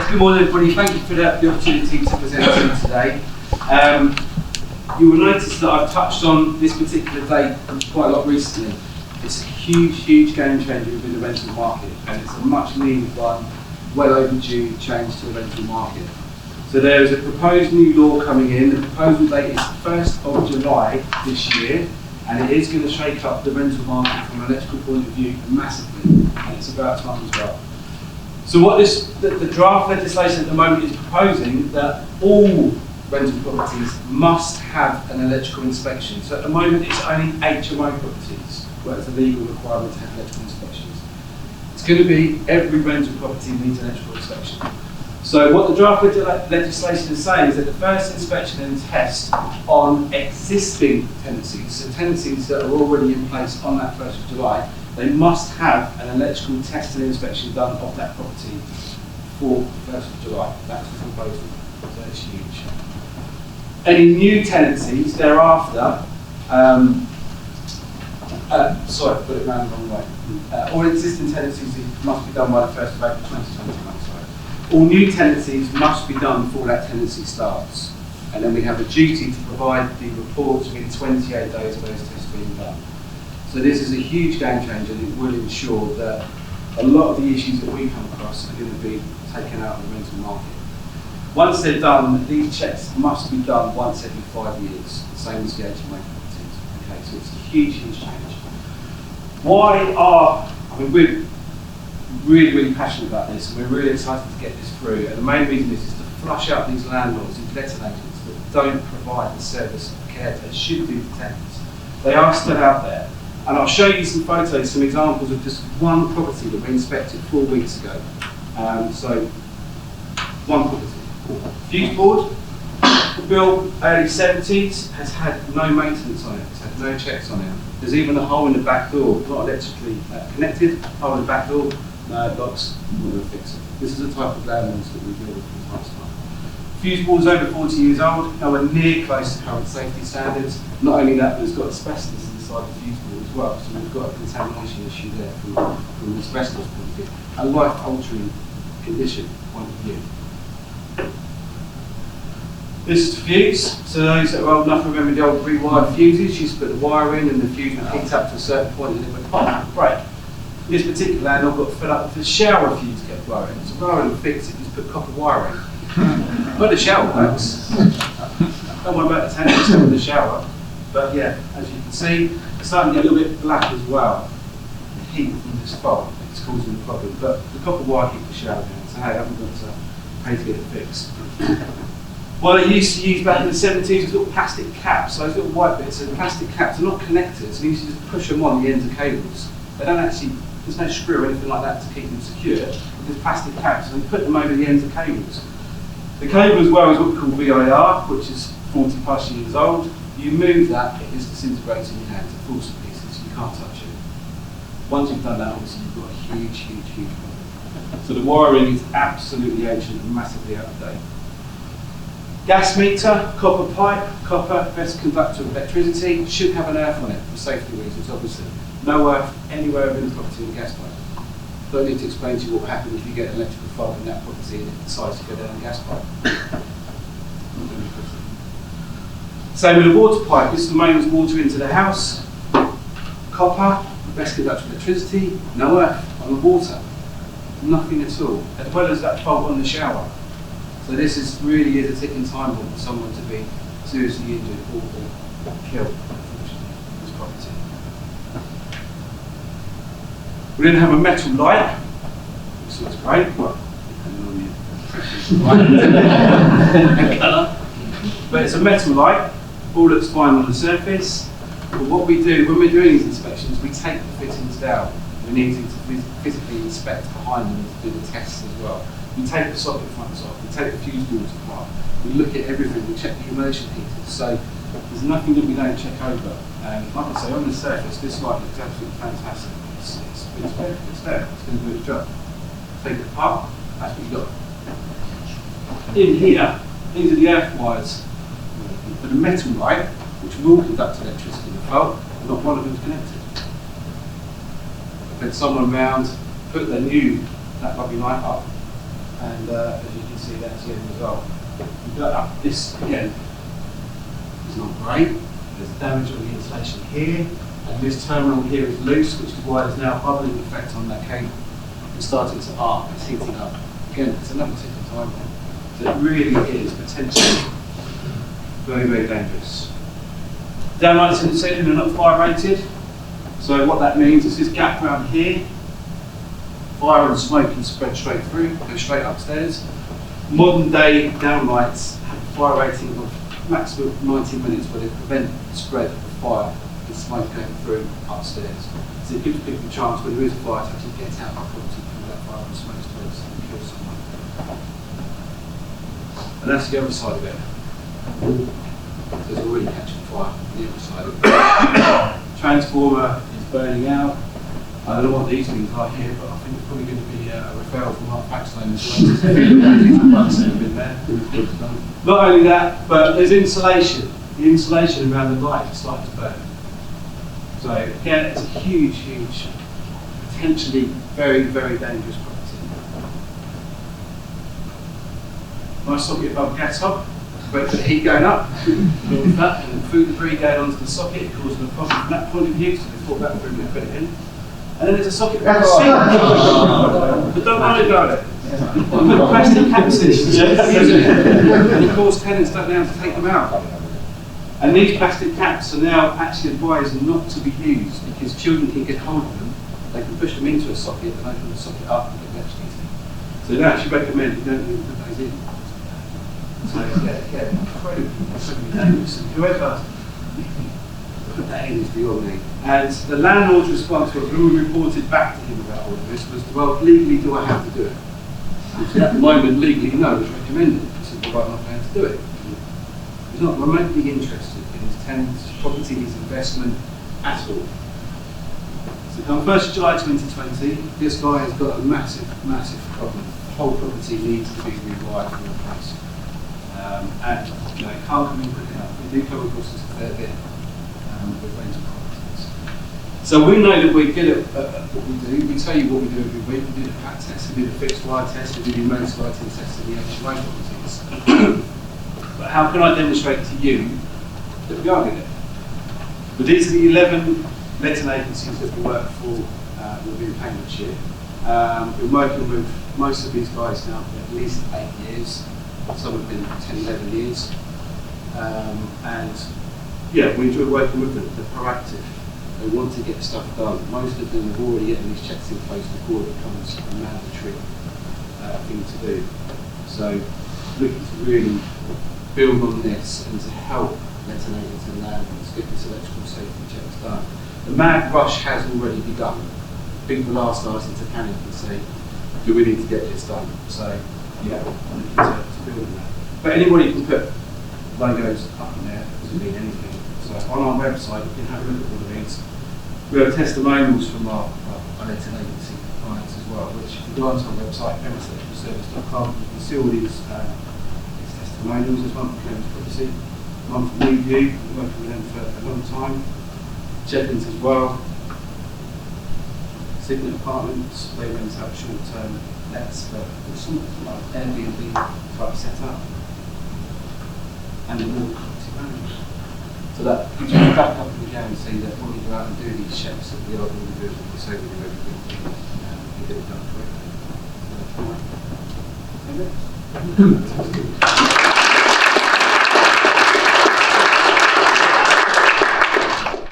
Good morning, everybody. Thank you for the opportunity to present to you today. You will notice that I've touched on this particular date quite a lot recently. It's a huge game changer within the rental market, and it's a much needed one, well overdue change to the rental market. So there is a proposed new law coming in. The proposal date is the 1st of July this year, and it is going to shake up the rental market from an electrical point of view massively, and it's about time as well. So what the draft legislation at the moment is proposing that all rental properties must have an electrical inspection. So at the moment it's only HMO properties where it's a legal requirement to have electrical inspections. It's going to be every rental property needs an electrical inspection. So what the draft legislation is saying is that the first inspection and test on existing tenancies, so tenancies that are already in place on that 1st of July, they must have an electrical test and inspection done of that property for the 1st of July. That's the proposal. So it's huge. Any new tenancies thereafter, sorry, I put it around the wrong way. All existing tenancies must be done by the 1st of April 2021. All new tenancies must be done before that tenancy starts. And then we have a duty to provide the reports within 28 days of those tests being done. So this is a huge game changer, and it will ensure that a lot of the issues that we come across are going to be taken out of the rental market. Once they're done, these checks must be done once every 5 years, the same as the HMO properties. Okay, so it's a huge change. We're really passionate about this, and we're really excited to get this through. And the main reason is to flush out these landlords, these letting agents that don't provide the service of care they should do to tenants. They are still out there. And I'll show you some photos, some examples of just one property that we inspected 4 weeks ago. So, one property. Fuse board, built early 70s, has had no maintenance on it, it's had no checks on it. There's even a hole in the back door, not electrically connected, hole in the back door, no it locks, we're going to fix it. This is the type of landlords that we deal with from time to time. Fuse board's over 40 years old, nowhere near close to current safety standards. Not only that, but it's got asbestos inside the fuse board as well, so we've got a contamination issue there from an asbestos point of view. A life-altering condition point of view. This is the fuse, so those that are old enough remember the old rewired fuses. You used to put the wire in and the fuse would heat up to a certain point and it would pop and break. This particular landlord got fed up with the shower fuse kept blowing. So rather than fix it, just put copper wire in. But the shower works. Don't worry about the tenants in the shower. But yeah, as you can see, it's starting to get a little bit black as well. The heat from this fault is causing the problem. But the copper wire keeps the shower down, so hey, I haven't got to pay to get it fixed. Well, they used to use back in the 70s was little plastic caps, so those little white bits, and plastic caps are not connected, so you used to just push them on the ends of cables. They don't actually, there's no screw or anything like that to keep them secure. There's plastic caps, and they put them over the ends of cables. The cable as well is what we call VIR, which is 40 plus years old. You move that, it just disintegrates in your hand, it falls to pieces, you can't touch it. Once you've done that, obviously you've got a huge problem. So the wiring is absolutely ancient and massively out of date. Gas meter, copper pipe, copper, best conductor of electricity, should have an earth on it for safety reasons, obviously. No earth anywhere within the property in a gas pipe. Don't need to explain to you what will happen if you get an electrical fault in that property and it decides to go down a gas pipe. Same with the water pipe. This is the main water into the house. Copper, best conductor of electricity, no earth on the water. Nothing at all, as well as that fault on the shower. So this really is a ticking time bomb for someone to be seriously injured or killed, unfortunately, in this property. We then have a metal light, which looks great, well, depending on your colour. But it's a metal light, all looks fine on the surface. But what we do, when we're doing these inspections, we take the fittings down. We're needing to physically inspect behind them and do the tests as well. We take the socket fronts off, we take the fuse boards apart, we look at everything, we check the immersion heaters, so there's nothing that we don't check over. Like I say, on the surface, this light looks absolutely fantastic. It's there, it's going to do its job. Take it apart, that's what you've got. In here, these are the earth wires for the metal light, which will conduct electricity in the fault, and not one of them is connected. If there's someone around, put that lovely light up, And as you can see, that's the end result. This again is not great. There's damage on the insulation here, and this terminal here is loose, which is why there's now a bubbling effect on that cable. It's starting to arc, it's heating up. Again, it's another tick of time bomb. So it really is potentially very, very dangerous. Downlights in the ceiling are not fire rated. So what that means is this gap around here, fire and smoke can spread straight through, go straight upstairs. Modern day downlights have a fire rating of maximum 90 minutes where they prevent the spread of fire and smoke going through upstairs. So it gives people a chance when there is a fire to actually get out of the property from that fire and smoke space and kill someone. And that's the other side of it. So it's already catching fire on the other side of it. Transformer is burning out. I don't know what these things are here, but I think it's probably going to be a referral from Mark Paxton as well. Not only that, but there's insulation. The insulation around the light is starting to burn. So again, it's a huge, huge, potentially very, very dangerous property. Nice socket above gas hob. Wait for the heat going up, and the food debris going onto the socket, causing a problem from that point of view, so they thought that through and put it in. And then there's a socket around the sink. But don't worry about it. Put plastic caps in. And of course tenants don't know how to take them out. And these plastic caps are now actually advised not to be used because children can get hold of them, they can push them into a socket and open the socket up and get electricity. So they actually recommend you don't even put those in. So yeah, incredibly dangerous. And whoever put that in is beyond me. And the landlord's response was, when we reported back to him about all of this, was, well, legally do I have to do it? So at the moment, legally, no, it's recommended. This is why I'm not going to do it. He's not remotely interested in his tenants, property, his investment at all. So on 1st of July 2020, this guy has got a massive, massive problem. The whole property needs to be rewired and replaced. And you know, it can't come in quick enough. We do come across this a fair bit with rental properties. So we know that we're good at what we do. We tell you what we do every week. We do the pat test, we do the fixed wire test, we do the immense lighting test and the HMO properties. But how can I demonstrate to you that we are good at it? But these are the 11 letting agencies that we work for within Cambridgeshire. We're working with most of these guys now for at least 8 years. Some have been 10, 11 years. And yeah, we enjoy working with them. They're proactive. They want to get stuff done. Most of them have already getting these checks in place before it becomes a mandatory thing to do. So looking to really build on this and to help letting agents and landlords get this electrical safety checks done. The mad rush has already begun. People are starting to panic and say, do we need to get this done? So yeah, I'm looking to build on that. But anybody can put logos up in there, it doesn't mean anything. So on our website you can have a look at all of these. We have testimonials from our letting agency clients as well, which if you go onto our website, electricalservice.com, you can see all these testimonials. There's one from Cambridge Property, one from Review, we've been working with them for a long time. Check-ins as well. Signet Apartments, they rent out short-term lets for something like Airbnb type setup. And the more property management. So that gives you a backup and guarantee that when you go out and do these checks that we are going to do, we say we do everything and we get it done correctly. So,